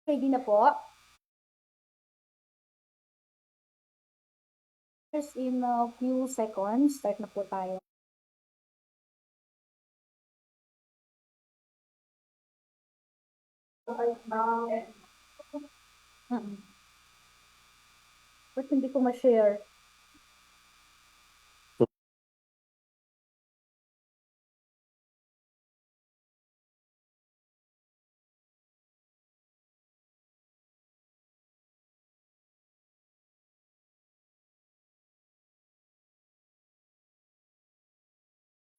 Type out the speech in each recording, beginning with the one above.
Ready na po? Just in a few seconds, start na po tayo. Mm. Ba't hindi ko ma-share?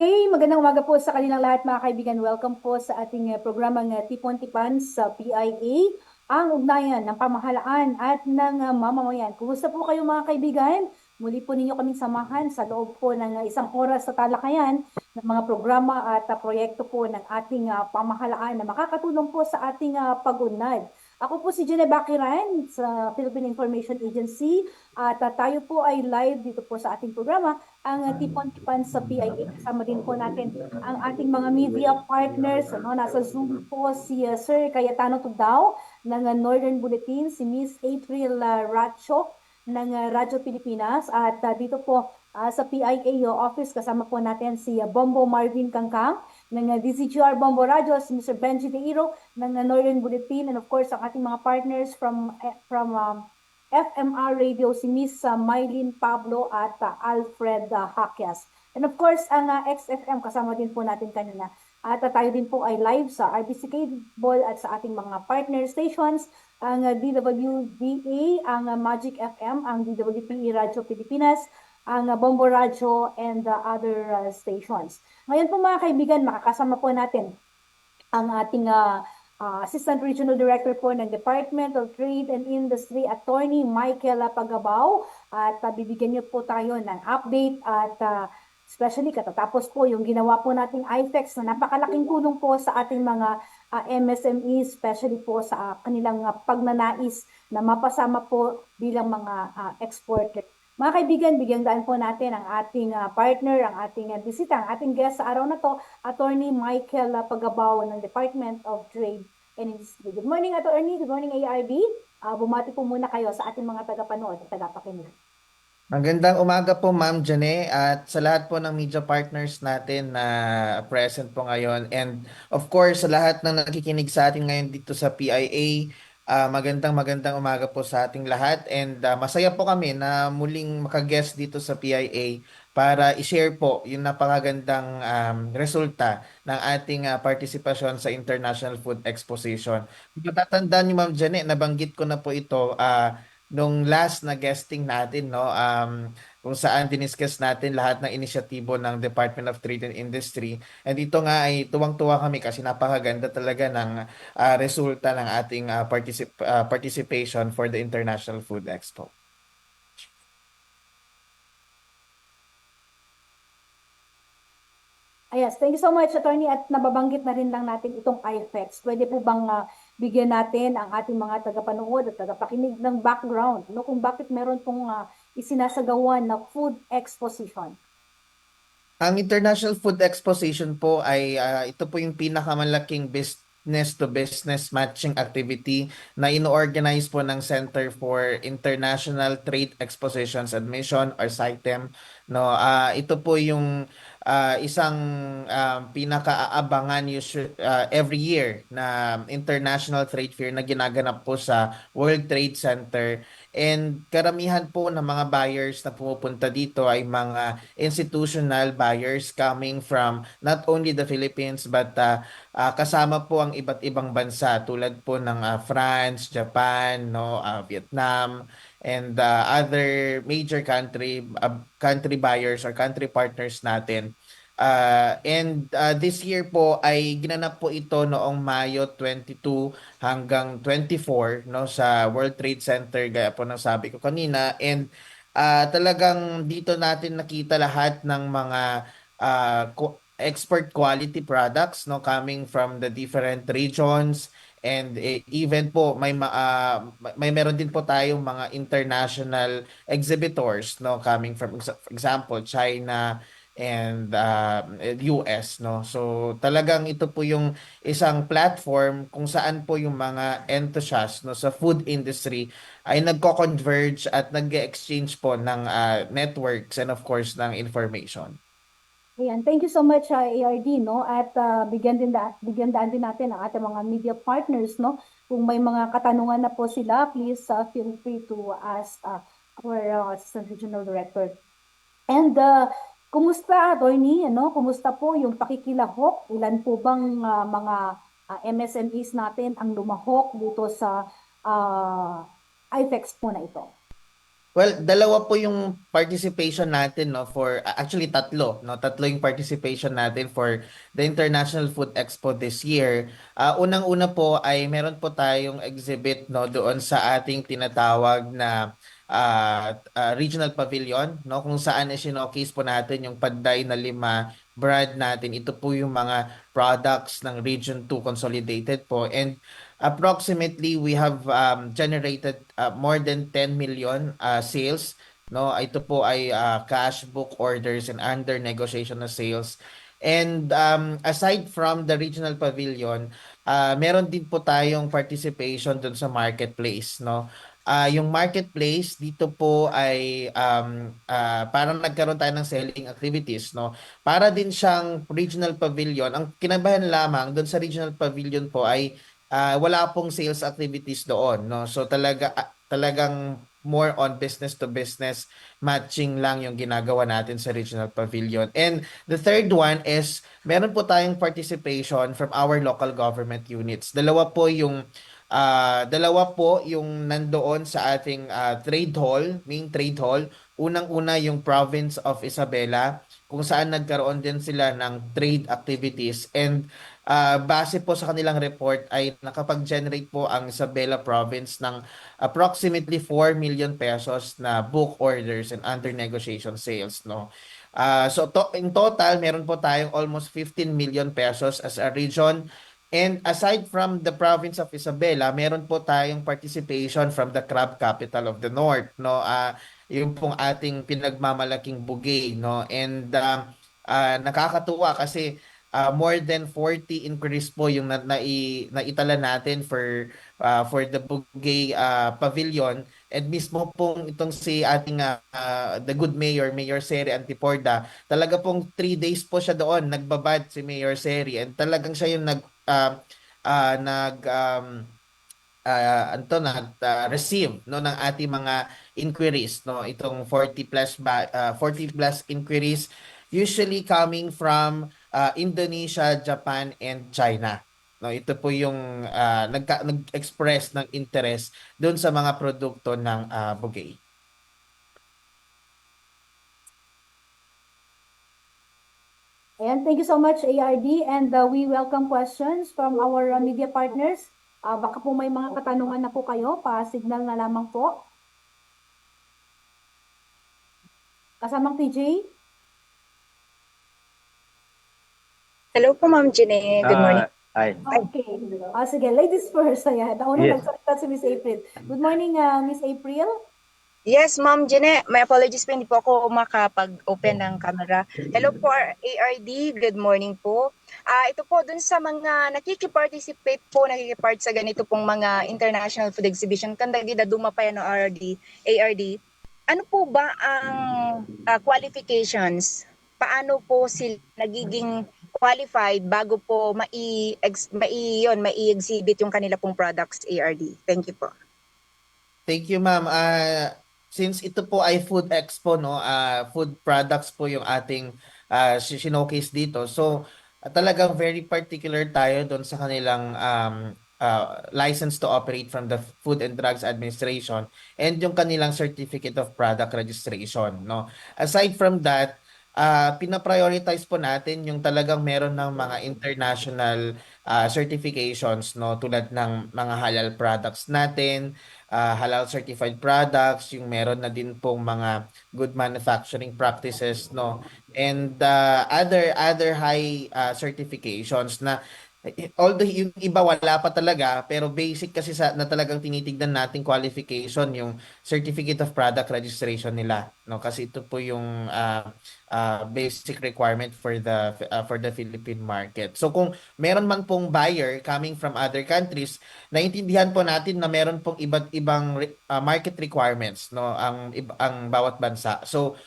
Hey, magandang umaga po sa kanilang lahat mga kaibigan. Welcome po sa ating programang Tipon Tipan sa PIA, ang ugnayan ng pamahalaan at ng mamamayan. Kumusta po kayo mga kaibigan? Muli po ninyo kaming samahan sa loob po ng isang oras sa talakayan ng mga programa at proyekto po ng ating pamahalaan na makakatulong po sa ating pag-unlad. Ako po si Jenny Bakiran sa Philippine Information Agency at tayo po ay live dito po sa ating programa ang tipon-tipan sa PIA. Kasama din po natin ang ating mga media partners. Ano, nasa Zoom po si Sir Cayetano Tudao ng Northern Bulletin, si Miss April Racho ng Radyo Pilipinas at dito po sa PIA office kasama po natin si Bombo Marvin Kangkang ng DCGR Bombo Radio, si Mr. Benji De Iro ng Northern Bulletin, and of course ang ating mga partners from FMR Radio, si Miss Mylene Pablo at Alfred Hakyas. And of course, ang XFM kasama din po natin kanina. At tayo din po ay live sa RBC Cable at sa ating mga partner stations, ang DWDA, ang Magic FM, ang DWPE Radio Pilipinas, ang Bombo Radio, and the other stations. Ngayon po mga kaibigan, makakasama po natin ang ating Assistant Regional Director po ng Department of Trade and Industry, Attorney Michael Pagabao. At bibigyan niyo po tayo ng update at especially katatapos po yung ginawa po nating IFEX na napakalaking tulong po sa ating mga MSME, especially po sa kanilang pagnanais na mapasama po bilang mga exporter. Mga kaibigan, bigyan daan po natin ang ating partner, ang ating bisita, ang ating guest sa araw na to, Attorney Michael Pagabao ng Department of Trade and Industry. Good morning, Attorney. Good morning, ARB. Bumati po muna kayo sa ating mga tagapanood at tagapakinig. Magandang umaga po Ma'am Jane at sa lahat po ng media partners natin na present po ngayon. And of course, sa lahat ng nakikinig sa atin ngayon dito sa PIA, magandang umaga po sa ating lahat. And masaya po kami na muling makaguest dito sa PIA para i-share po yung napakagandang resulta ng ating partisipasyon sa International Food Exposition. Kung matatandaan niyo Ma'am Jane, nabanggit ko na po ito nung last na guesting natin, no, kung saan diniscuss natin lahat ng inisyatibo ng Department of Trade and Industry. And dito nga ay tuwang-tuwa kami kasi napakaganda talaga ng resulta ng ating participation for the International Food Expo. Yes, thank you so much, Attorney. At nababanggit na rin lang natin itong IFEX. Pwede po bang bigyan natin ang ating mga tagapanood at tagapakinig ng background, no, kung bakit meron pong isinasagawan na food exposition? Ang International Food Exposition po ay ito po yung pinakamalaking business to business matching activity na ino-organize po ng Center for International Trade Expositions Admission or CITEM, no. Ito po yung isang pinakaabangan every year na international trade fair na ginaganap po sa World Trade Center. And karamihan po ng mga buyers na pumupunta dito ay mga institutional buyers coming from not only the Philippines but kasama po ang iba't ibang bansa tulad po ng France, Japan, no, Vietnam, and other major country buyers or country partners natin. And this year po ay ginanap po ito noong Mayo 22 hanggang 24, no, sa World Trade Center gaya po ng sabi ko kanina. And talagang dito natin nakita lahat ng mga expert quality products, no, coming from the different regions. And even po may meron din po tayong mga international exhibitors, no, coming from for example China, and US, no? So talagang ito po yung isang platform kung saan po yung mga enthusiasts, no, sa food industry ay nagko-converge at nag-exchange po ng networks and of course ng information. Ayan, thank you so much, ARD, no? At bigyan daan din natin ang ating mga media partners, no? Kung may mga katanungan na po sila, please feel free to ask our Assistant Regional Director. And kumusta, Attorney? Ano? Kumusta po yung pakikilahok? Ilan po bang mga MSMEs natin ang lumahok dito sa IFEX po na ito? Well, dalawa po yung participation natin, no, for actually tatlo, no, tatlo yung participation natin for the International Food Expo this year. Unang-una po ay meron po tayong exhibit, no, doon sa ating tinatawag na regional pavilion, no, kung saan showcase po natin yung Panday na 5 brand natin. Ito po yung mga products ng Region 2 consolidated po, and approximately, we have generated more than 10 million sales. No, ito po ay cash book orders and under negotiation na sales. And aside from the regional pavilion, meron din po tayong participation dun sa marketplace, no? Yung marketplace dito po ay parang nagkaroon tayo ng selling activities, no? Para din siyang regional pavilion. Ang kinabahan lamang doon sa regional pavilion po ay wala pong sales activities doon, no? So talagang more on business to business matching lang yung ginagawa natin sa regional pavilion. And the third one is meron po tayong participation from our local government units. Dalawa po yung nandoon sa ating trade hall, main trade hall. Unang-una yung province of Isabela, kung saan nagkaroon din sila ng trade activities, and base po sa kanilang report ay nakapag-generate po ang Isabela province ng approximately 4 million pesos na book orders and under negotiation sales, no. In total meron po tayong almost 15 million pesos as a region. And aside from the province of Isabela, meron po tayong participation from the crab capital of the North, no. Yung pong ating pinagmamalaking Bugay, no. And nakakatuwa kasi more than 40 increase po yung naitala natin for the Bugay Pavilion, and mismo pong itong si ating the good Mayor Seri Antiporda, talaga pong 3 days po siya doon nagbabad si Mayor Seri, and talagang siya yung nag receive, no, ng ating mga inquiries, no, itong 40 plus inquiries, usually coming from Indonesia, Japan and China, no. Ito po yung nag-express ng interest doon sa mga produkto ng Bugay. Ayan, thank you so much, ARD. And we welcome questions from our media partners. Baka po may mga katanungan na po kayo, pa-signal na lamang po. Kasamang TJ? Hello po, Ma'am Jeanette. Good morning. Ay, Okay. Sige, ladies first. Ayan, nauna Yes. nagsalita si Miss April. Good morning, Miss April. Yes, Ma'am Jeanette. My apologies po, hindi po ako makapag-open ng camera. Hello po, ARD. Good morning po. Ito po, dun sa mga nakikipart sa ganito pong mga international food exhibition, kandagida dumapay no ARD. Ano po ba ang qualifications? Paano po sila nagiging qualified bago po mai-exhibit yung kanila pong products, ARD? Thank you po. Thank you, ma'am. Since ito po ay food expo, no, food products po yung ating showcase dito. So, talagang very particular tayo doon sa kanilang license to operate from the Food and Drugs Administration and yung kanilang certificate of product registration, no. Aside from that, pina-prioritize po natin yung talagang meron ng mga international certifications, no, tulad ng mga halal products natin, halal certified products, yung meron na din pong mga good manufacturing practices, no, and other high certifications na Although yung iba wala pa talaga, pero basic kasi na talagang tinitignan nating qualification yung Certificate of Product Registration nila, no? Kasi ito po yung basic requirement for the Philippine market. So kung meron man pong buyer coming from other countries, naintindihan po natin na meron pong iba't ibang market requirements, no? Ang bawat bansa. So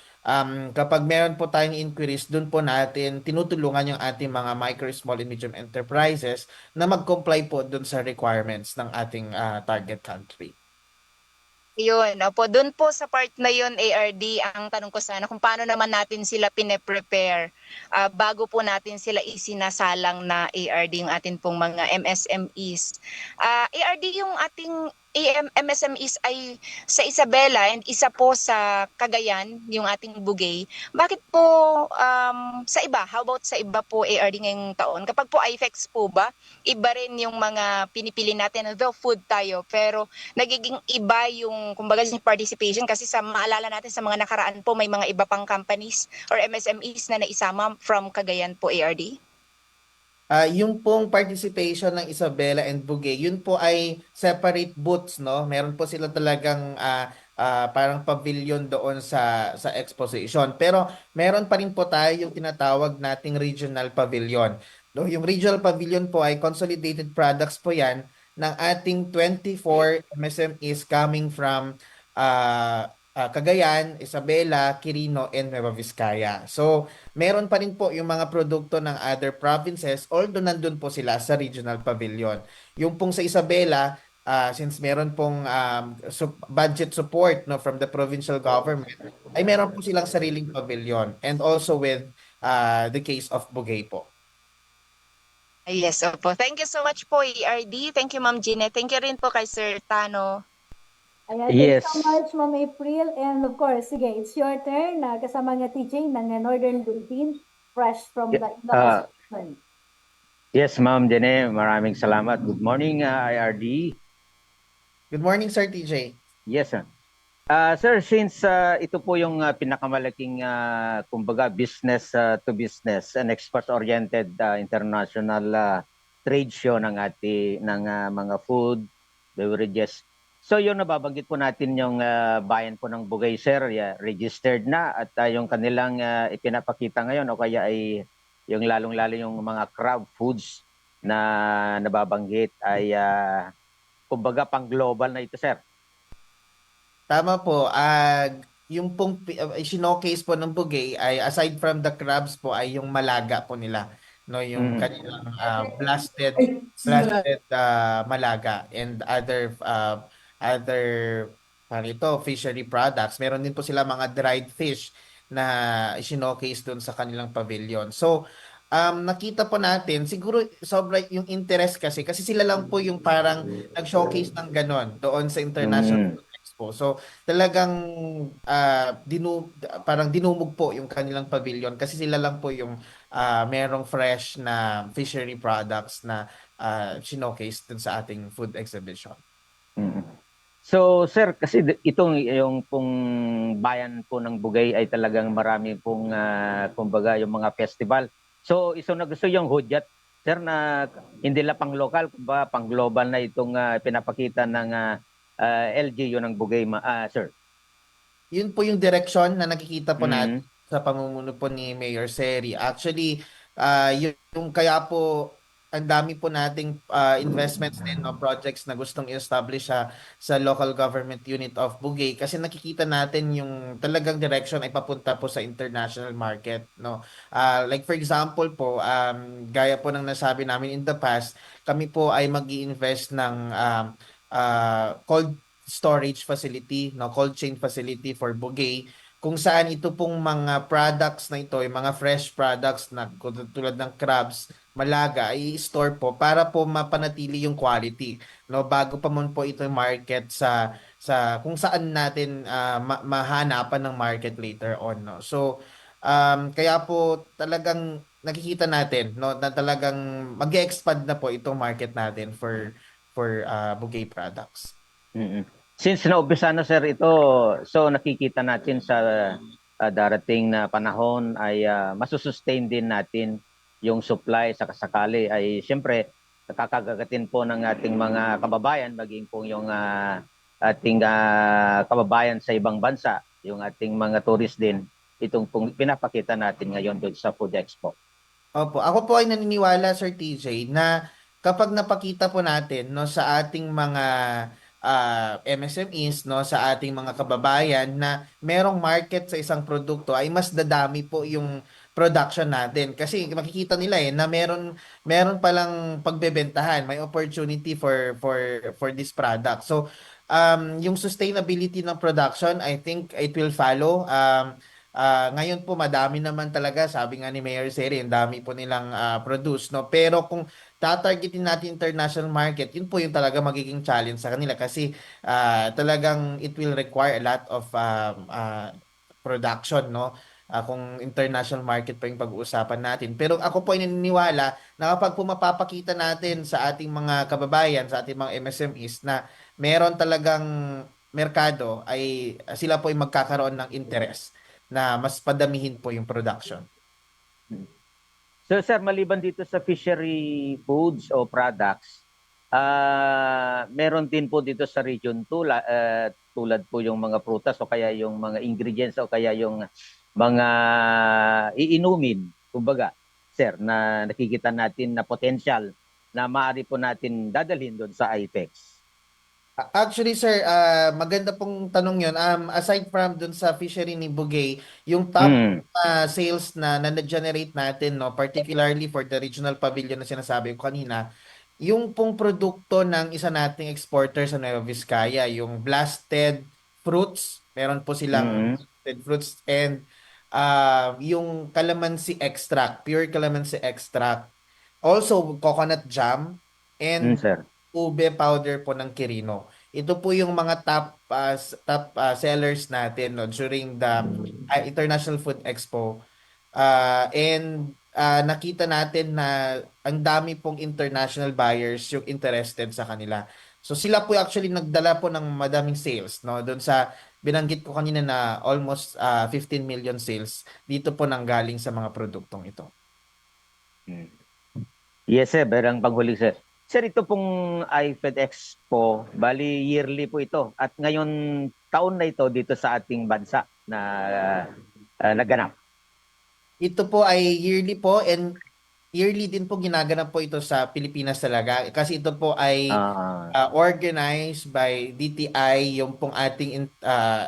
kapag meron po tayong inquiries, dun po natin tinutulungan yung ating mga micro, small, and medium enterprises na mag-comply po dun sa requirements ng ating target country. Yun, opo. Doon po sa part na yun, ARD, ang tanong ko sana kung paano naman natin sila pine-prepare bago po natin sila isinasalang na ARD, yung atin pong mga MSMEs. ARD, yung ating MSMEs ay sa Isabela and isa po sa Cagayan, yung ating Bugay. Bakit po sa iba? How about sa iba po ARD ngayong taon? Kapag po IFEX po ba, iba rin yung mga pinipili natin, though food tayo, pero nagiging iba yung kumbaga yung participation kasi sa maalala natin sa mga nakaraan po may mga iba pang companies or MSMEs na naisama from Cagayan po ARD. Yung pong participation ng Isabela and Bugay, yun po ay separate booths, no? Meron po sila talagang parang pavilion doon sa exposition. Pero meron pa rin po tayo yung tinatawag nating regional pavilion. No, yung regional pavilion po ay consolidated products po yan ng ating 24 MSMEs coming from Cagayan, Isabela, Quirino, and Nueva Vizcaya. So, meron pa rin po yung mga produkto ng other provinces, although nandun po sila sa regional pavilion. Yung pong sa Isabela, since meron pong budget support, no, from the provincial government, ay meron po silang sariling pavilion. And also with the case of Bugay po. Yes, opo. Thank you so much po ARD. Thank you Ma'am Gine. Thank you rin po kay Sir Tano. Ayan, thank you Yes. so much, Ma'am April. And of course, sige, it's your turn. Kasama nga TJ ng Northern Philippines, fresh from the Ilocos Region. Yes, Ma'am Jene, maraming salamat. Good morning, IRD. Good morning, Sir TJ. Yes, sir. Sir, since ito po yung pinakamalaking kumbaga business to business and export-oriented international trade show ng mga food, beverages. So yung nababanggit po natin yung bayan po ng Bugay, sir, registered na at yung kanilang ipinapakita ngayon o kaya ay yung lalong-lalo yung mga crab foods na nababanggit ay kumbaga pang global na ito, sir. Tama po. Yung pong showcase po ng Bugay ay aside from the crabs po ay yung malaga po nila, no, yung kanilang blasted malaga and other fishery products. Meron din po sila mga dried fish na showcase doon sa kanilang pavilion. So nakita po natin siguro sobra yung interest kasi sila lang po yung parang nag-showcase ng ganon doon sa International Expo. So talagang parang dinumog po yung kanilang pavilion kasi sila lang po yung merong fresh na fishery products na showcase dun sa ating food exhibition. So, sir, kasi itong yung pong bayan po ng Bugay ay talagang marami pong kumbaga yung mga festival. So, na gusto yung hudyat, sir, na hindi lang pang local, kumbaga pang global na itong pinapakita ng LGU ng Bugay, sir. Yun po yung direction na nakikita po natin sa pamumuno po ni Mayor Seri. Actually, yung kaya po ang dami po nating investments din, no, projects na gustong i-establish sa local government unit of Bugay kasi nakikita natin yung talagang direction ay papunta po sa international market, no. Like for example po, gaya po ng nasabi namin in the past, kami po ay mag-i-invest ng cold storage facility, no, cold chain facility for Bugay, kung saan ito pong mga products na ito, yung mga fresh products na tulad ng crabs, malaga, i-store po para po mapanatili yung quality, no, bago pa man po ito market sa kung saan natin mahanapan ng market later on, no. So kaya po talagang nakikita natin, no, na talagang mag-expand na po itong market natin for Bugay products. Since naumpisa na, sir, ito, so nakikita natin sa darating na panahon ay masusustain din natin yung supply sa kasakali ay siyempre nakakagagatin po ng ating mga kababayan, maging po yung ating kababayan sa ibang bansa, yung ating mga tourist din, itong pong pinapakita natin ngayon doon sa Food Expo. Opo, ako po ay naniniwala, Sir TJ, na kapag napakita po natin no sa ating mga MSMEs no sa ating mga kababayan na merong market sa isang produkto ay mas dadami po yung production natin kasi makikita nila na meron palang pagbebentahan, may opportunity for this product. So yung sustainability ng production, I think it will follow. Ngayon po madami naman talaga, sabi nga ni Mayor Seri, ang dami po nilang produce, no? Pero kung tatargetin natin international market, yun po yung talaga magiging challenge sa kanila kasi talagang it will require a lot of production, no? Kung international market pa yung pag-uusapan natin. Pero ako po ay naniniwala na kapag po mapapakita natin sa ating mga kababayan, sa ating mga MSMEs na meron talagang merkado, ay sila po ay magkakaroon ng interest na mas padamihin po yung production. So sir, maliban dito sa fishery foods o products, meron din po dito sa region tulad po yung mga prutas o kaya yung mga ingredients o kaya yung mga iinumin, kumbaga, sir, na nakikita natin na potential na maaari po natin dadalhin doon sa IPEX. Actually, sir, maganda pong tanong yun. Aside from dun sa fishery ni Bugay, yung top Mm. sales na na-generate natin, no, particularly for the regional pavilion na sinasabi ko kanina, yung pong produkto ng isa nating exporter sa Nueva Vizcaya, yung blasted fruits, meron po silang Mm. blasted fruits and yung calamansi extract, pure calamansi extract. Also, coconut jam Mm, and sir. ube powder po ng Quirino. Ito po yung mga top sellers natin no, during the International Food Expo. And nakita natin na ang dami pong international buyers yung interested sa kanila. So sila po actually nagdala po ng madaming sales no doon sa binanggit ko kanina na almost 15 million sales dito po nanggaling sa mga produktong ito. Mm. Yes, sir. Berang panghuli, sir. Sir, ito pong IFED Expo, bali yearly po ito. At ngayon, taon na ito dito sa ating bansa na naganap. Ito po ay yearly po and yearly din po ginaganap po ito sa Pilipinas talaga kasi ito po ay Ah, organized by DTI, yung pong ating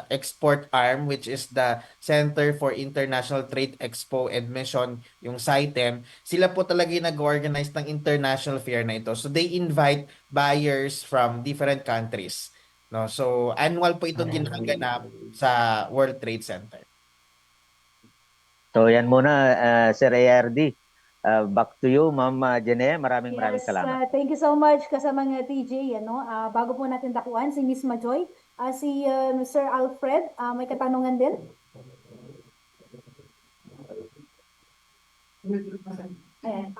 export arm which is the Center for International Trade Expo and Mission, yung CITEM. Sila po talaga yung nag-organize ng international fair na ito. So they invite buyers from different countries. No? So annual po itong ginaganap sa World Trade Center. so yan muna, Sir ARD. Back to you, Ma'am Jene. Maraming salamat. Thank you so much kasama nga TJ. Bago po natin dakuan si Miss Majoy, si Sir Alfred, may katanungan din. Ayan,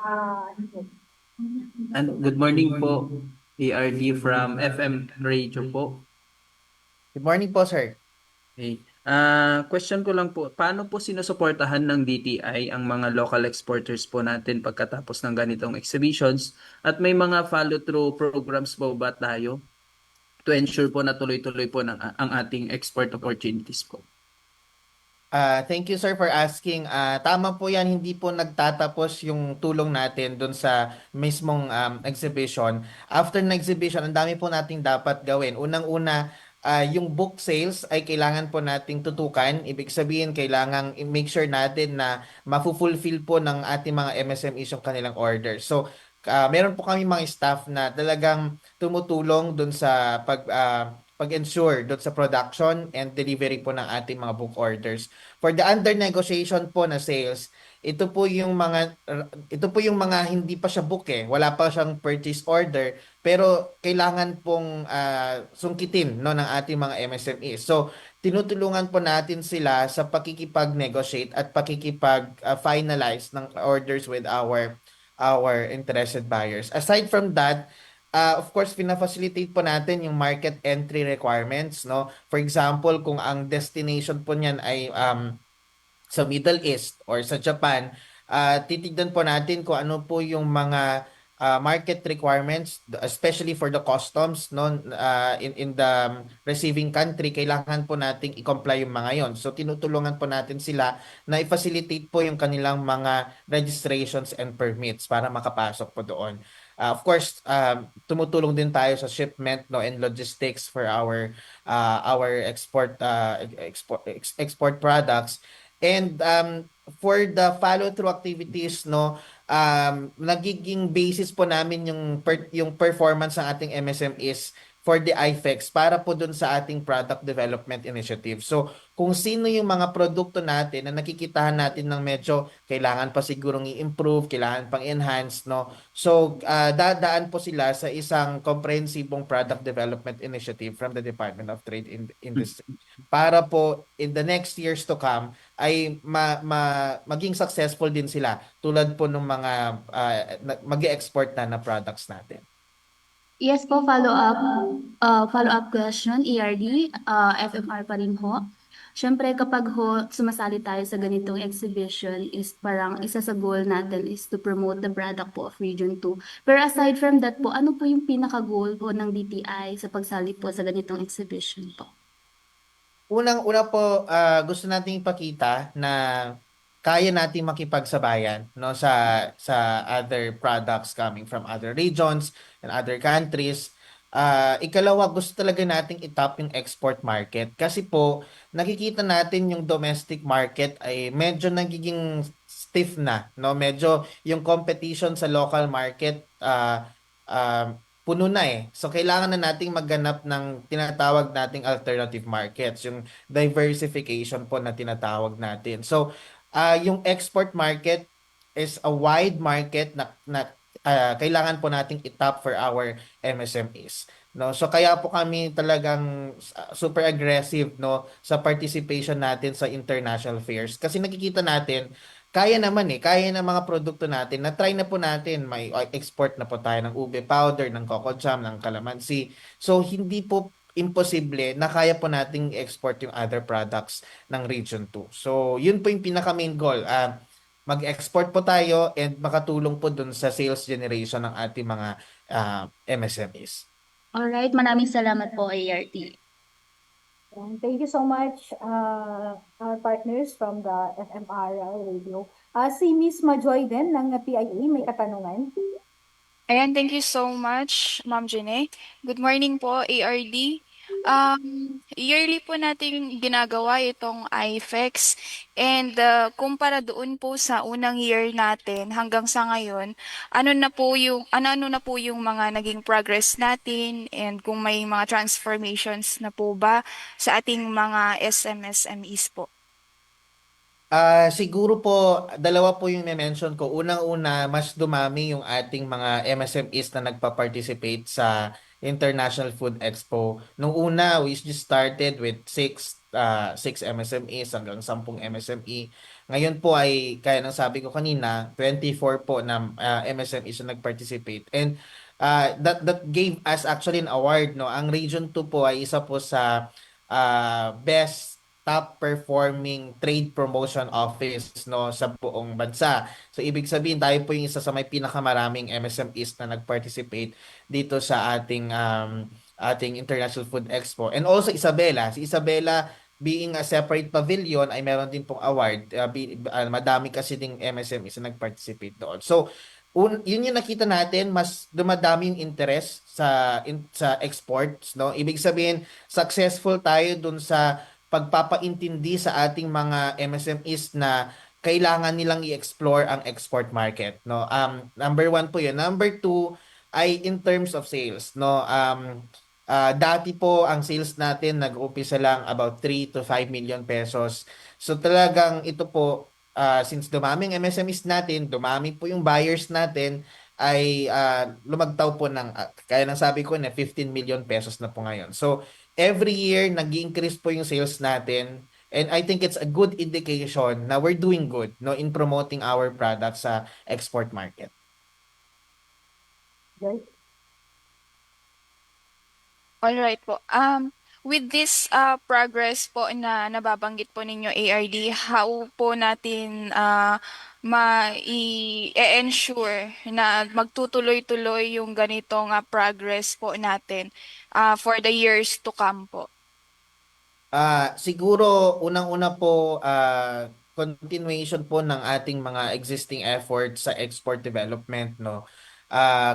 And good morning po, ARD from FM Radio po. Good morning po, sir. Okay. Question ko lang po, paano po sinusuportahan ng DTI ang mga local exporters po natin pagkatapos ng ganitong exhibitions? At may mga follow-through programs po ba tayo to ensure po na tuloy-tuloy po ang ating export opportunities po? Thank you sir for asking. Tama po yan, hindi po nagtatapos yung tulong natin doon sa mismong exhibition. After ng exhibition, ang dami po nating dapat gawin. Unang-una, yung book sales ay kailangan po nating tutukan. Ibig sabihin, kailangan make sure natin na mafu-fulfill po ng ating mga MSMEs yung kanilang order. So, meron po kami mga staff na talagang tumutulong doon sa pag-ensure doon sa production and delivery po ng ating mga book orders. For the under negotiation po na sales, ito po yung mga hindi pa siya book wala pa siyang purchase order pero kailangan pong sungkitin no ng ating mga MSME. So tinutulungan po natin sila sa pakikipag-negotiate at pakikipag-finalize ng orders with our interested buyers. Aside from that, of course, fina-facilitate po natin yung market entry requirements, no? For example, kung ang destination po niyan ay sa Middle East or sa Japan, titignan po natin kung ano po yung mga market requirements, especially for the customs, no, in the receiving country. Kailangan po nating i-comply yung mga yon. So tinutulungan po natin sila na i-facilitate po yung kanilang mga registrations and permits para makapasok po doon. Of course, tumutulong din tayo sa shipment, no, and logistics for our export products. And for the follow-through activities, no, nagiging basis po namin yung performance ng ating MSMEs for the IFEX para po dun sa ating product development initiative. So, kung sino yung mga produkto natin na nakikitahan natin ng medyo kailangan pa sigurong i-improve, kailangan pang enhance, no? So, dadaan po sila sa isang komprehensibong product development initiative from the Department of Trade and Industry para po in the next years to come ay maging successful din sila tulad po ng mga mag-export na products natin. Yes po, follow-up question, ERD, FMR pa rin ho. Siyempre, kapag ho sumasali tayo sa ganitong exhibition, is parang isa sa goal natin is to promote the product po of Region 2. Pero aside from that po, ano po yung pinaka-goal po ng DTI sa pagsali po sa ganitong exhibition po? Unang-una po, gusto nating ipakita na kaya nating makipagsabayan, no, sa other products coming from other regions and other countries. Ikalawa, gusto talaga nating itap yung export market kasi po nakikita natin yung domestic market ay medyo nagiging stiff na, no? Medyo yung competition sa local market uh, puno na eh. So kailangan na nating magganap ng tinatawag nating alternative markets, yung diversification po na tinatawag natin. So yung export market is a wide market na kailangan po nating itap for our MSMEs. No, so kaya po kami talagang super aggressive, no, sa participation natin sa international fairs kasi nakikita natin kaya naman kaya ng mga produkto natin na try na po natin, may export na po tayo ng ube powder, ng coco jam, ng calamansi. So hindi po imposible na kaya po nating export yung other products ng Region 2. So yun po yung pinaka main goal. Mag-export po tayo and makatulong po dun sa sales generation ng ating mga MSMEs. Alright, maraming salamat po, ART. And thank you so much, our partners from the FMR Radio. Si Miss Majoy din ng PIA, may katanungan. Ayan, thank you so much, Ma'am Jene. Good morning po, ARD. Yearly po natin ginagawa itong IFEX and kumpara doon po sa unang year natin hanggang sa ngayon, ano na po yung mga naging progress natin and kung may mga transformations na po ba sa ating mga SMEs po. Siguro po, dalawa po yung mention ko. Unang-una, mas dumami yung ating mga MSMEs na nagpa-participate sa International Food Expo. Nung una, we just started with six MSMEs hanggang 10 MSME. Ngayon po ay, kaya nang sabi ko kanina, 24 po na MSMEs na nag-participate. And that gave us actually an award, no? Ang Region 2 po ay isa po sa best top performing trade promotion office, no, sa buong bansa. So ibig sabihin tayo po yung isa sa may pinakamaraming MSMEs na nag-participate dito sa ating International Food Expo. And also si Isabela being a separate pavilion ay meron din pong award. Madami kasi ding MSMEs na nag-participate doon. So yun yung nakita natin, mas dumadami yung interest sa exports, no. Ibig sabihin successful tayo dun sa pagpapaintindi sa ating mga MSMEs na kailangan nilang i-explore ang export market, no. Number one po 'yun. Number two ay in terms of sales, no. Dati po ang sales natin nag-uumpisa lang about 3 to 5 million pesos. So talagang ito po, since dumaming MSMEs natin, dumami po yung buyers natin, ay lumagtaw po ng kaya nang sabi ko na 15 million pesos na po ngayon. So every year nag-increase po yung sales natin, and I think it's a good indication na we're doing good, no, in promoting our products sa export market. Joy? Alright po. With this progress po na nababanggit po ninyo ARD, how po natin ensure na magtutuloy-tuloy yung ganitong progress po natin for the years to come po? Siguro unang-una po, continuation po ng ating mga existing efforts sa export development, no.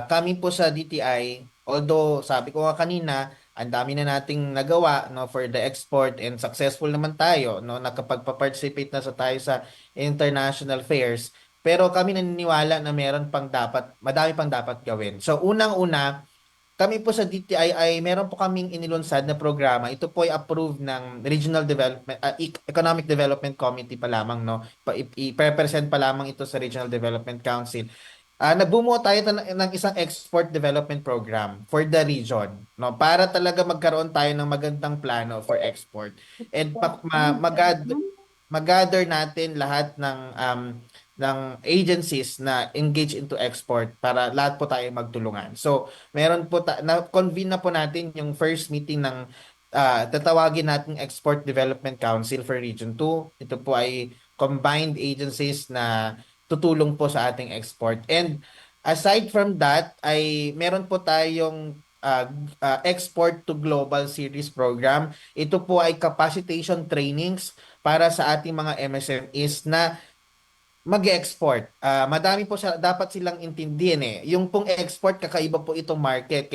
Kami po sa DTI, although sabi ko nga kanina, ang dami na nating nagawa, no, for the export, and successful naman tayo, no, nakapagpa-participate na tayo sa international fairs. Pero kami naniniwala na madami pang dapat gawin. So unang-una, kami po sa DTI ay meron po kaming inilunsad na programa. Ito po ay approved ng Regional Development Economic Development Committee pa lamang, no. I-present pa lamang ito sa Regional Development Council. Nagbumuo tayo ng isang export development program for the region, no, para talaga magkaroon tayo ng magandang plano for export, and mag-gather natin lahat ng agencies na engage into export para lahat po tayo magtulungan. So, meron po na-convene na po natin yung first meeting ng tatawagin nating Export Development Council for Region 2. Ito po ay combined agencies na tutulong po sa ating export. And aside from that, ay meron po tayong Export to Global Series program. Ito po ay capacitation trainings para sa ating mga MSMEs na mag-export. Madami po dapat silang intindihin eh. Yung pong export, kakaiba po itong market.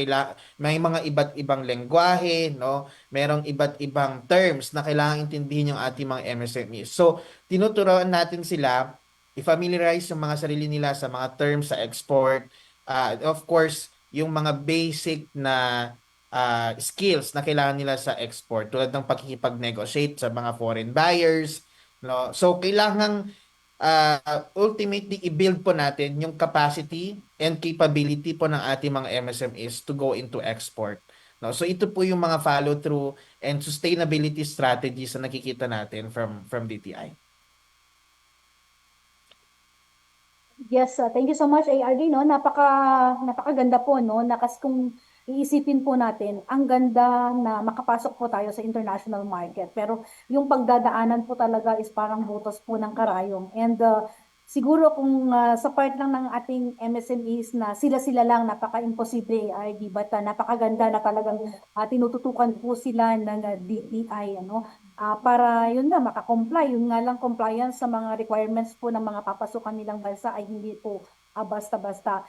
May mga iba't ibang lengguwahe, no? Merong iba't ibang terms na kailangan intindihin yung ating mga MSMEs. So, tinuturuan natin sila i-familiarize yung mga sarili nila sa mga terms sa export. Of course, yung mga basic na skills na kailangan nila sa export, tulad ng pakikipag-negotiate sa mga foreign buyers, no? So, kailangan ultimately i-build po natin yung capacity and capability po ng ating mga MSMEs to go into export. No, so ito po yung mga follow through and sustainability strategies na nakikita natin from DTI. Yes, thank you so much, ARD, no? Napakaganda po, no? Kung iisipin po natin, ang ganda na makapasok po tayo sa international market. Pero yung pagdadaanan po talaga is parang butos po ng karayom. And siguro kung sa part lang ng ating MSMEs na sila-sila lang, napaka-imposible, ARD, but napakaganda na talagang tinututukan po sila ng DTI, ano? Para yun nga makakomply, yun nga lang compliance sa mga requirements po ng mga papasukan nilang bansa ay hindi po basta-basta.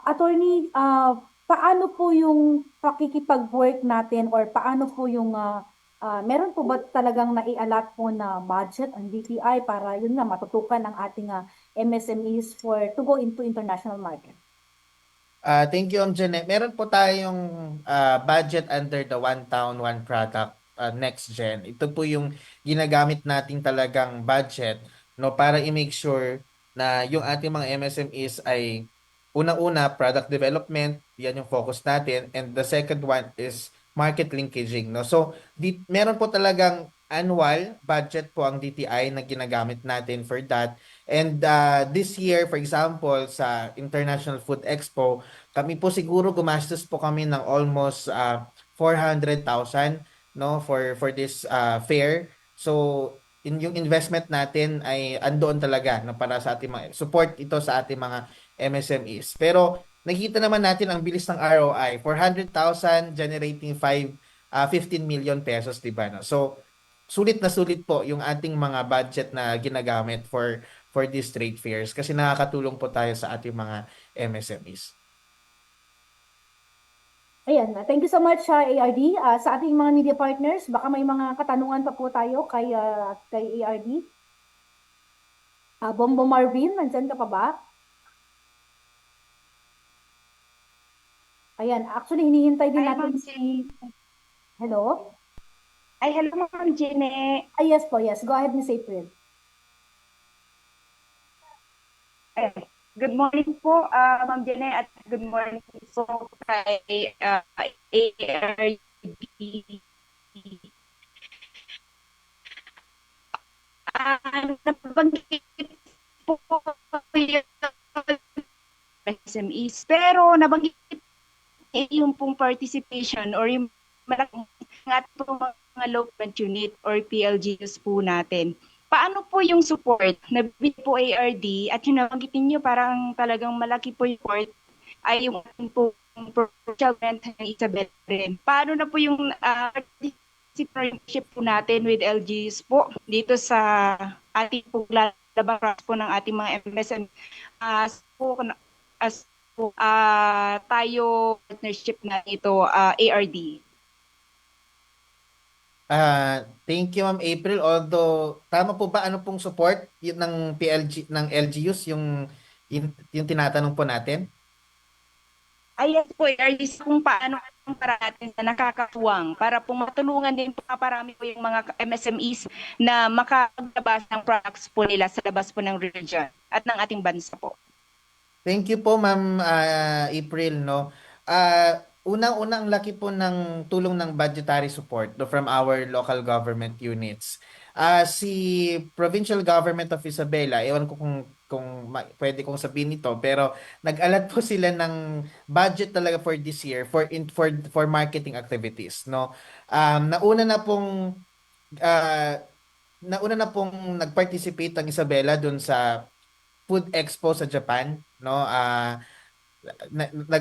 Attorney, paano po yung pakikipag-work natin, or paano po yung meron po ba talagang nai-allot po na budget ang DTI para yun nga matutukan ang ating MSMEs to go into international market? Thank you, Janet. Meron po tayong budget under the One Town, One Product Next Gen. Ito po yung ginagamit nating talagang budget, no, para i-make sure na yung ating mga MSMEs ay unang-una product development, yan yung focus natin, and the second one is market linkaging, no. So, meron po talagang annual budget po ang DTI na ginagamit natin for that. And this year, for example, sa International Food Expo, kami po siguro gumastos po kami ng almost 400,000, no, for this fair. So yung investment natin ay andoon talaga, no, para sa ating mga support ito sa ating mga MSMEs. Pero nakita naman natin ang bilis ng ROI, 400,000 generating 15 million pesos, di ba, no? So sulit na sulit po yung ating mga budget na ginagamit for these trade fairs kasi nakakatulong po tayo sa ating mga MSMEs. Ayan, thank you so much, ARD. Sa ating mga media partners, baka may mga katanungan pa po tayo kay ARD. Bombo Marvin, nandyan ka pa ba? Ayan, actually hinihintay din Hi, natin Ma'am si... Hello? Ay, hello Ma'am Jene. Yes po, yes. Go ahead, Ms. April. Good morning po, Ma'am Jene, at good morning po kay ARD. Nabanggit po yung SMEs, pero nabanggit yung pong participation or yung malaking mga local unit or PLGUs po natin. paano po yung support na bibigay po ARD at yung nabanggitin niyo parang talagang malaki po yung support ay yung ating po provincial government ng Isabela rin. Paano na po yung partnership po natin with LGUs po dito sa ating po lalabas po ng ating mga MSM as po, tayo partnership na ito ARD. Thank you Ma'am April. Although tama po ba ano pong support yun ng PLG ng LGUs yung tinatanong po natin? Ayan po, ARD, kung paano ang para natin na nakakatuwang para po matulungan din po parami po yung mga MSMEs na makapaglabas ng products po nila sa labas po ng region at ng ating bansa po. Thank you po Ma'am April no. Unang-unang laki po ng tulong ng budgetary support no, from our local government units. Si Provincial Government of Isabela, ewan ko kung pwede kong sabihin ito, pero nag-alat po sila ng budget talaga for this year for marketing activities no. Nauna na pong ah, nauna na pong nag-participate ang Isabela dun sa Food Expo sa Japan no.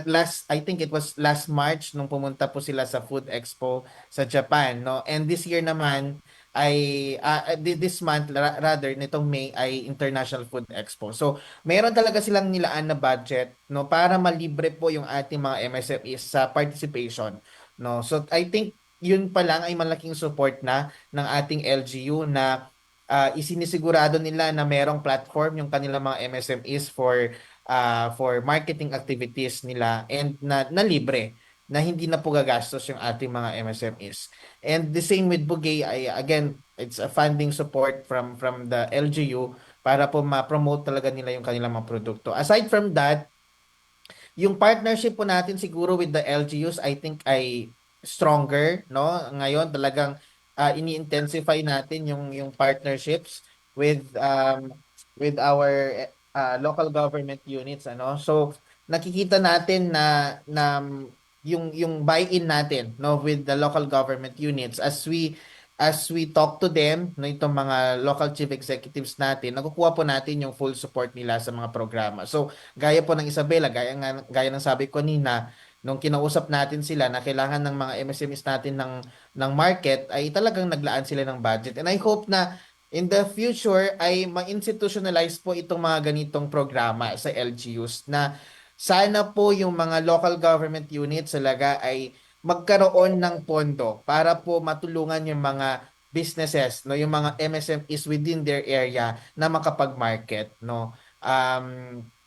Last I think it was last March nung pumunta po sila sa Food Expo sa Japan no, and this year naman ay this month rather nitong May ay International Food Expo. So meron talaga silang nilaan na budget no para malibre po yung ating mga MSMEs sa participation no. So I think yun pa lang ay malaking support na ng ating LGU na isinisigurado nila na merong platform yung kanilang mga MSMEs for marketing activities nila and na libre na hindi na po gagastos yung ating mga MSMEs. And the same with Bugay, again, it's a funding support from the LGU para po ma-promote talaga nila yung kanilang mga produkto. Aside from that, yung partnership po natin siguro with the LGUs, I think ay stronger, no? Ngayon talagang ini-intensify natin yung partnerships with our local government units ano. So nakikita natin na yung buy-in natin no with the local government units as we talk to them no itong mga local chief executives natin, nakukuha po natin yung full support nila sa mga programa. So gaya po ng Isabela, gaya ng sabi ko kanina nung kinausap natin sila na kailangan ng mga MSMEs natin ng market, ay talagang naglaan sila ng budget. And I hope na in the future ay ma-institutionalize po itong mga ganitong programa sa LGUs na sana po yung mga local government units talaga ay magkaroon ng pondo para po matulungan yung mga businesses, no, yung mga MSMEs within their area na makapag-market, no.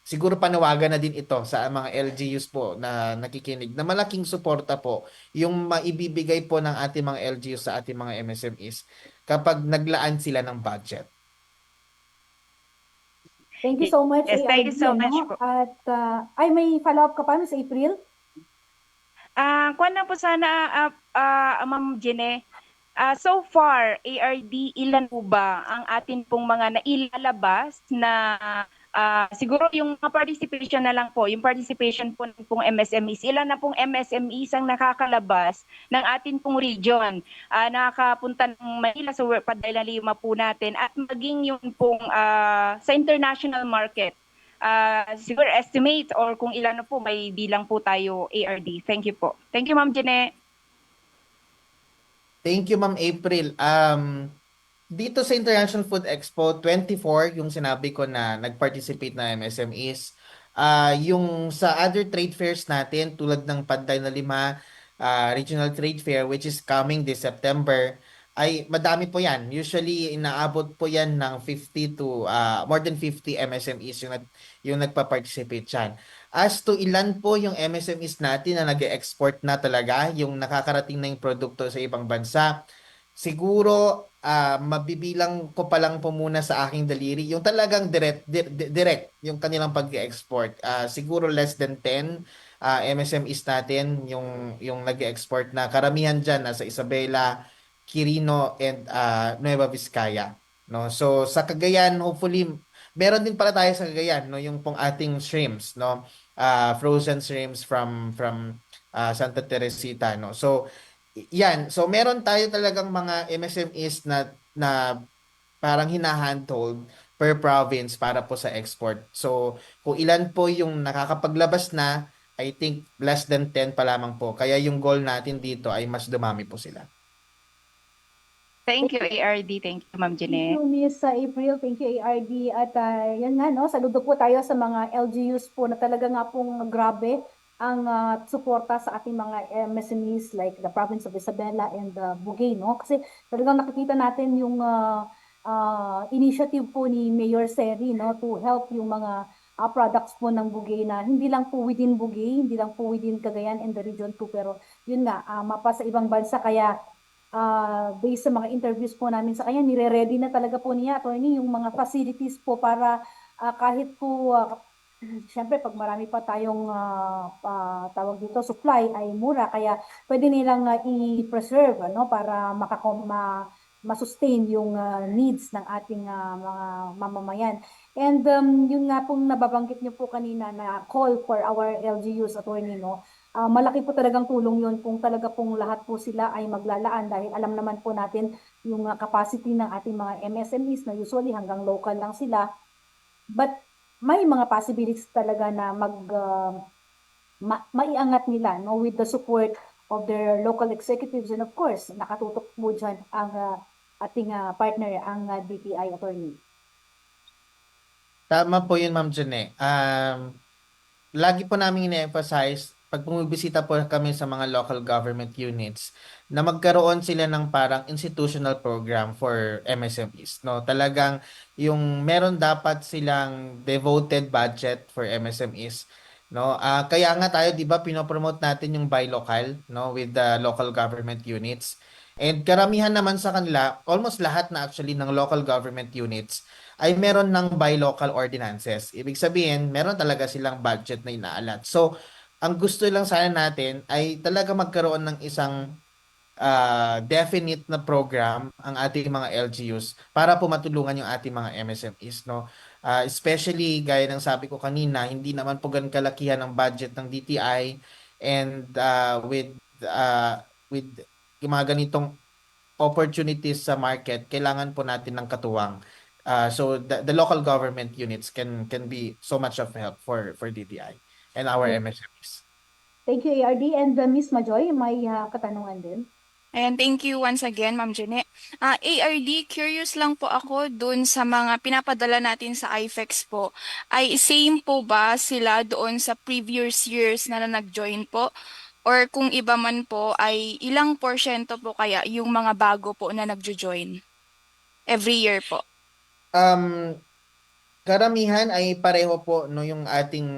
Siguro panawagan na din ito sa mga LGUs po na nakikinig na malaking suporta po yung maibibigay po ng ating mga LGUs sa ating mga MSMEs kapag naglaan sila ng budget. Thank you so much, Yes, thank you so ARD, much ano? po. At may follow-up ka pa no, sa April? Kuwan na po sana, Ma'am Jene. So far, ARD, ilan po ba ang atin pong mga nailalabas na siguro yung mga participation na lang po, yung participation po ng pong MSMEs, ilan na pong MSMEs ang nakakalabas ng atin pong region, nakakapunta ng Manila sa Padayla Lima po natin at maging yung pong sa international market. Siguro estimate or kung ilan na po may bilang po tayo ARD. Thank you po. Thank you Ma'am Jene. Thank you, Ma'am April. Dito sa International Food Expo 24, yung sinabi ko na nag-participate na MSMEs. Yung sa other trade fairs natin, tulad ng Panday na Lima Regional Trade Fair, which is coming this September, ay madami po yan. Usually, inaabot po yan ng 50 to more than 50 MSMEs yung nagpa-participate dyan. As to ilan po yung MSMEs natin na nag-export na talaga, yung nakakarating na yung produkto sa ibang bansa, siguro mabibilang ko pa lang po muna sa aking daliri yung talagang direct yung kanilang pag-export. Siguro less than 10 MSMEs natin yung nag-export na karamihan dyan nasa Isabela, Quirino, and Nueva Vizcaya. No? So sa Cagayan, hopefully, meron din pala tayo sa Cagayan, no? Yung pong ating shrimps, no? Frozen shrimps from Santa Teresita, no? So yan, so meron tayo talagang mga MSMEs na parang hinahandhold per province para po sa export. So, kung ilan po yung nakakapaglabas na, I think less than 10 pa lamang po. Kaya yung goal natin dito ay mas dumami po sila. Thank you, ARD. Thank you, Ma'am Thank Jeanette. you, Miss April. Thank you, ARD. At yan nga, no, saludo po tayo sa mga LGUs po na talaga nga pong grabe ang suporta sa ating mga MSMEs like the province of Isabela and Bugay, no? Kasi talagang nakikita natin yung initiative po ni Mayor Seri, no, to help yung mga products po ng Bugay na hindi lang po within Bugay, hindi lang po within Cagayan and the Region 2, pero yun nga, mapa sa ibang bansa. Kaya based sa mga interviews po namin sa kanya, nire-ready na talaga po niya, attorney, yung mga facilities po para kahit po, syempre pag marami pa tayong tawag dito, supply ay mura, kaya pwede nilang i-preserve, ano, para ma-sustain yung needs ng ating mga mamamayan. And yun nga pong nababanggit niyo po kanina na call for our LGUs, attorney, no? Malaki po talagang tulong yun kung talaga pong lahat po sila ay maglalaan dahil alam naman po natin yung capacity ng ating mga MSMEs na usually hanggang local lang sila. But may mga possibilities talaga na maiangat nila, no, with the support of their local executives, and of course nakatutok po dyan ang ating partner, ang DTI, attorney. Tama po yun, Ma'am Jane. Lagi po namin ine-emphasize pag bumibisita po kami sa mga local government units na magkaroon sila ng parang institutional program for MSMEs, no? Talagang yung meron dapat silang devoted budget for MSMEs, no? Kaya nga tayo, 'di ba, pinopromote natin yung buy local, no, with the local government units. And karamihan naman sa kanila, almost lahat na actually ng local government units ay meron ng buy local ordinances. Ibig sabihin, meron talaga silang budget na inaalat. So, ang gusto lang sana natin ay talaga magkaroon ng isang definite na program ang ating mga LGUs para po matulungan yung ating mga MSMEs, no? Especially gaya ng sabi ko kanina, hindi naman po ganun kalakihan ang budget ng DTI, and with yung mga ganitong opportunities sa market, kailangan po natin ng katuwang. So the local government units can be so much of help for DTI and our MSMEs. Thank you, ARD. And Miss Majoy, may katanungan din. Ayan, thank you once again, Ma'am Jeanette. ARD, curious lang po ako dun sa mga pinapadala natin sa IFEX po. Ay same po ba sila doon sa previous years na nag-join po? Or kung iba man po, ay ilang porsyento po kaya yung mga bago po na nagjo-join every year po? Karamihan ay pareho po, no, yung ating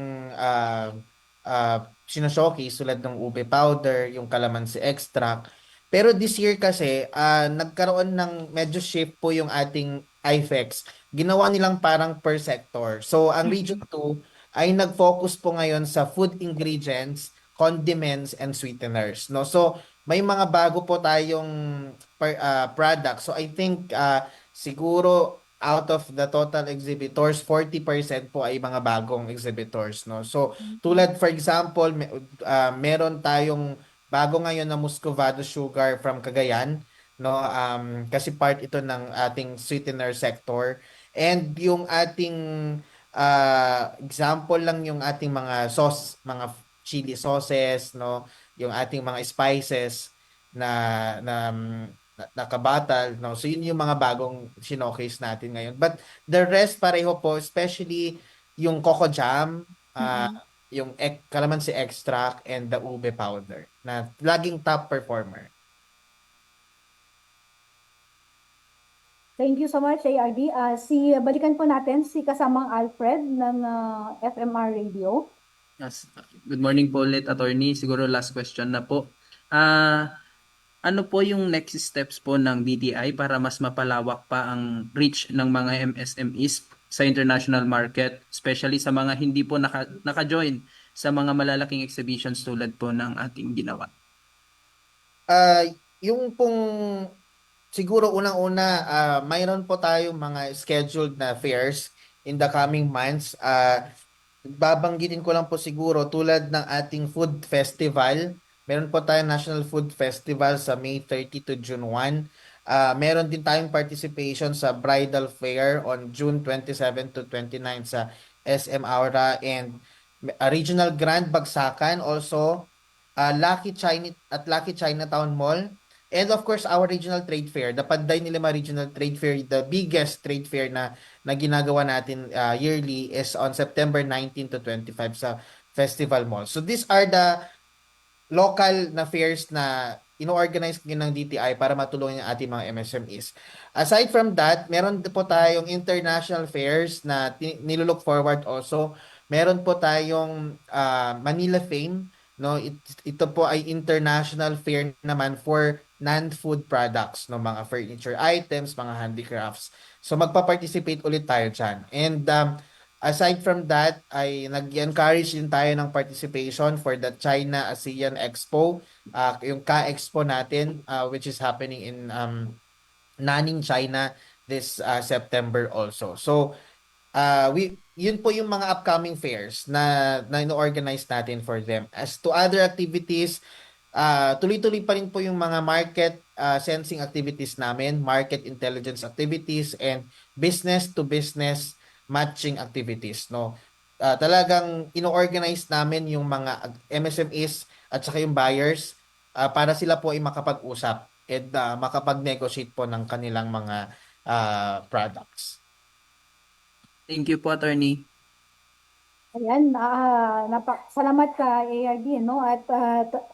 sinashowcase tulad ng ube powder, yung calamansi extract. Pero this year kasi nagkaroon ng medyo shift po yung ating IFEX. Ginawa nilang parang per sector. So ang Region 2 ay nag-focus po ngayon sa food ingredients, condiments, and sweeteners, no? So may mga bago po tayong product. So I think siguro out of the total exhibitors, 40% po ay mga bagong exhibitors, no? So, tulad for example, meron tayong bago ngayon na Muscovado sugar from Cagayan, no? Kasi part ito ng ating sweetener sector. And yung ating example lang yung ating mga sauce, mga chili sauces, no? Yung ating mga spices na nakabatal, no? So yun yung mga bagong showcase natin ngayon. But the rest pareho po, especially yung coco jam, yung calamansi extract, and the ube powder na laging top performer. Thank you so much, ARD. Balikan po natin si kasamang Alfred ng FMR Radio. Yes. Good morning po ulit, attorney. Siguro last question na po. Ano po yung next steps po ng DTI para mas mapalawak pa ang reach ng mga MSMEs sa international market, especially sa mga hindi po naka-join sa mga malalaking exhibitions tulad po ng ating ginawa? Yung pong siguro unang-una, mayroon po tayong mga scheduled na fairs in the coming months. Babanggitin ko lang po siguro tulad ng ating food festival. Meron po tayong National Food Festival sa May 30 to June 1. Meron din tayong participation sa Bridal Fair on June 27 to 29 sa SM Aura, and Regional Grand Bagsakan also, Lucky Chinatown Mall, and of course our regional trade fair, the Panday ni Lima Regional Trade Fair, the biggest trade fair na ginagawa natin yearly, is on September 19 to 25 sa Festival Mall. So these are the local na fairs na ino-organize ng DTI para matulungan yung ating mga MSMEs. Aside from that, meron po tayong international fairs na nilook forward also. Meron po tayong Manila Fame, no? Ito po ay international fair naman for non-food products, no, mga furniture items, mga handicrafts. So magpa-participate ulit tayo diyan. And aside from that, ay nag-encourage din tayo ng participation for the China ASEAN Expo, yung Ka-Expo natin, which is happening in Nanning, China this September also. So, yun po yung mga upcoming fairs na ino-organize natin for them. As to other activities, tuloy-tuloy pa rin po yung mga market sensing activities namin, market intelligence activities, and business to business matching activities, no. Talagang ino-organize namin yung mga MSMEs at saka yung buyers para sila po ay makapag-usap at makapag-negotiate po ng kanilang mga products. Thank you po, Attorney. Ayan, salamat ka ARD, no? At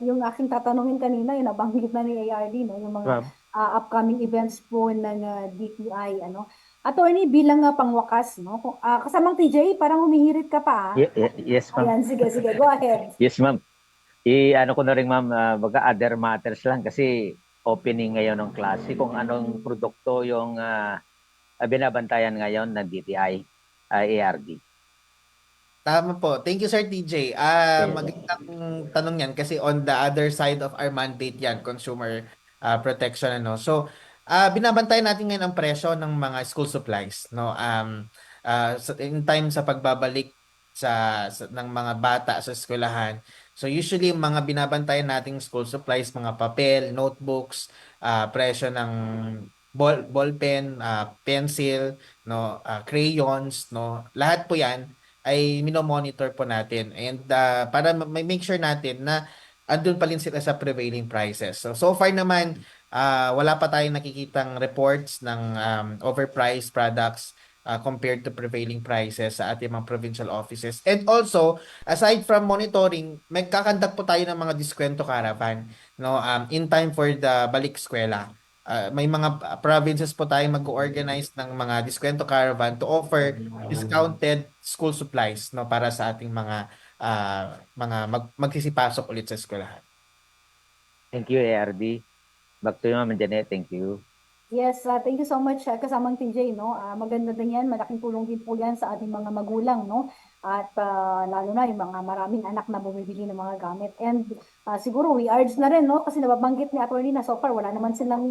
yung aking tatanungin kanina, yung nabanggit na ni ARD, no? Yung mga upcoming events po ng DTI, ano? Attorney, bilang pangwakas, no? Kasamang TJ, parang humihirit ka pa. Yes, ma'am. Ayan, sige, go ahead. Yes, ma'am. Ano ko na rin, ma'am, baga other matters lang kasi opening ngayon ng klase kung anong produkto yung binabantayan ngayon ng DTI, ARD. Tama po. Thank you, Sir TJ. Magandang tanong yan kasi on the other side of our mandate yan, consumer protection, ano. So, binabantayan natin ngayon ang presyo ng mga school supplies, no. In time sa pagbabalik ng mga bata sa eskwelahan. So, usually mga binabantayan nating school supplies, mga papel, notebooks, presyo ng ballpen, pencil, no, crayons, no. Lahat po 'yan ay minomonitor po natin, and para make sure natin na andun pa rin sila sa prevailing prices. So far naman, wala pa tayong nakikitang reports ng overpriced products compared to prevailing prices sa ating mga provincial offices. And also, aside from monitoring, magkakandak po tayo ng mga diskwento caravan, no, in time for the balik eskwela. May mga provinces po tayong mag-organize ng mga diskwento caravan to offer discounted school supplies, no, para sa ating mga magsisipasok ulit sa eskwelahan. Thank you, ARD. Back to you, Ma'am Janet. Thank you. Yes, thank you so much kasamang TJ, no. Maganda din yan, malaking tulong din po yan sa ating mga magulang, no. At lalo na yung mga maraming anak na bumibili ng mga gamit. And siguro we urge na rin, no, kasi nababanggit ni Atty. na so far wala naman silang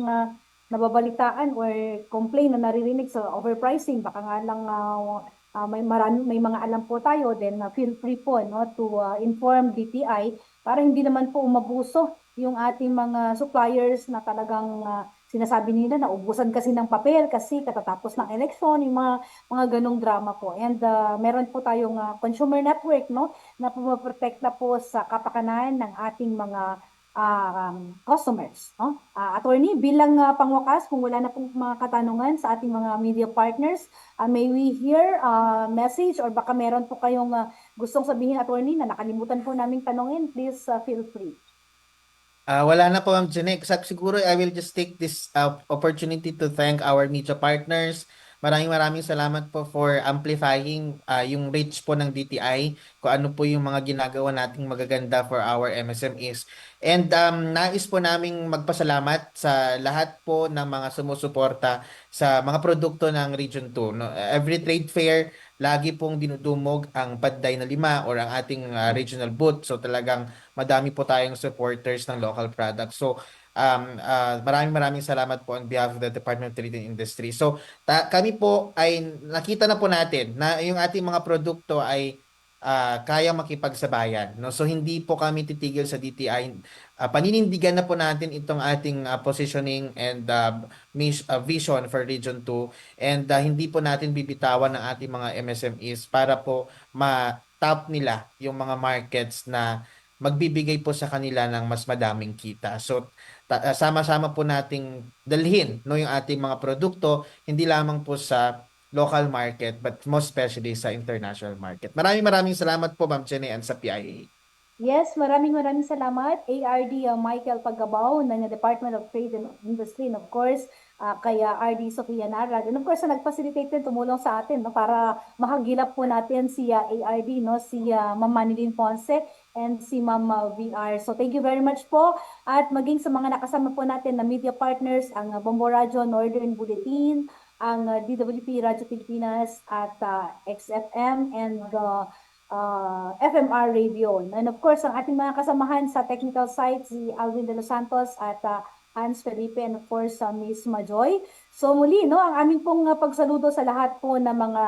nababalitaan or complain na naririnig sa overpricing. Baka nga lang may mga alam po tayo, then feel free po, no, to inform DTI para hindi naman po umabuso yung ating mga suppliers na talagang sinasabi nila na ubusan kasi ng papel kasi katatapos ng eleksyon, yung mga ganong drama po. And meron po tayong consumer network, no, na pumaprotekta po sa kapakanan ng ating mga customers, no? Attorney, bilang pangwakas, kung wala na pong mga katanungan sa ating mga media partners, may we hear message or baka meron po kayong gustong sabihin, Attorney, na nakalimutan po naming tanungin, please feel free. Wala na po, Ma'am Janet. Siguro I will just take this opportunity to thank our media partners. Maraming salamat po for amplifying yung reach po ng DTI, kung ano po yung mga ginagawa nating magaganda for our MSMEs. And nais po naming magpasalamat sa lahat po ng mga sumusuporta sa mga produkto ng Region 2. No? Every trade fair, lagi pong dinudumog ang Panday na Lima or ang ating regional booth. So talagang madami po tayong supporters ng local products. So maraming salamat po on behalf of the Department of Trade and Industry. So kami po ay nakita na po natin na yung ating mga produkto ay kaya makipagsabayan, no? So hindi po kami titigil sa DTI. Paninindigan na po natin itong ating positioning and vision for Region 2, and hindi po natin bibitawan ng ating mga MSMEs para po ma-top nila yung mga markets na magbibigay po sa kanila ng mas madaming kita. So sama-sama po nating dalhin, no, yung ating mga produkto hindi lamang po sa local market but most especially sa international market. Maraming salamat po Ma'am Jenny and sa PIA. Yes, maraming salamat, ARD Michael Paggabaw ng Department of Trade and Industry, and of course, kay RD Sofia Narad. And of course, nag-facilitate din, tumulong sa atin, no, para mahagilap po natin si ARD, no, si Ma'am Manilyn Ponce and si Ma'am VR. So thank you very much po. At maging sa mga nakasama po natin na media partners, ang Bombo Radio Northern Bulletin, ang DWP Radio Pilipinas at XFM and FMR Radio. And of course, ang ating mga kasamahan sa technical side, si Alvin de los Santos at Hans Felipe, and of course, Miss Majoy. So muli, no, ang aming pong pagsaludo sa lahat po ng mga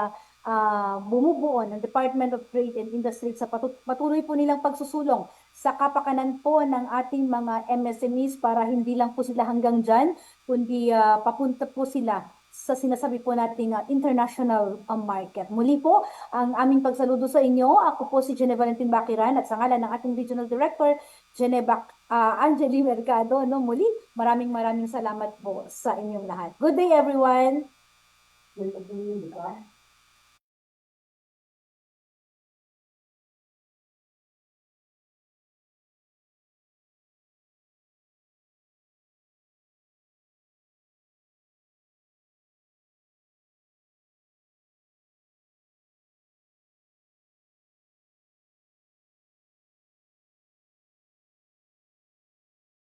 bumubuo ng Department of Trade and Industry sa patuloy po nilang pagsusulong sa kapakanan po ng ating mga MSMEs para hindi lang po sila hanggang dyan, kundi papunta po sila sa sinasabi po nating international market. Muli po, ang aming pagsaludo sa inyo. Ako po si Jene Valentin Bakiran at sa ngalan ng ating Regional Director, Angeli Mercado. No, muli, maraming salamat po sa inyong lahat. Good day, everyone!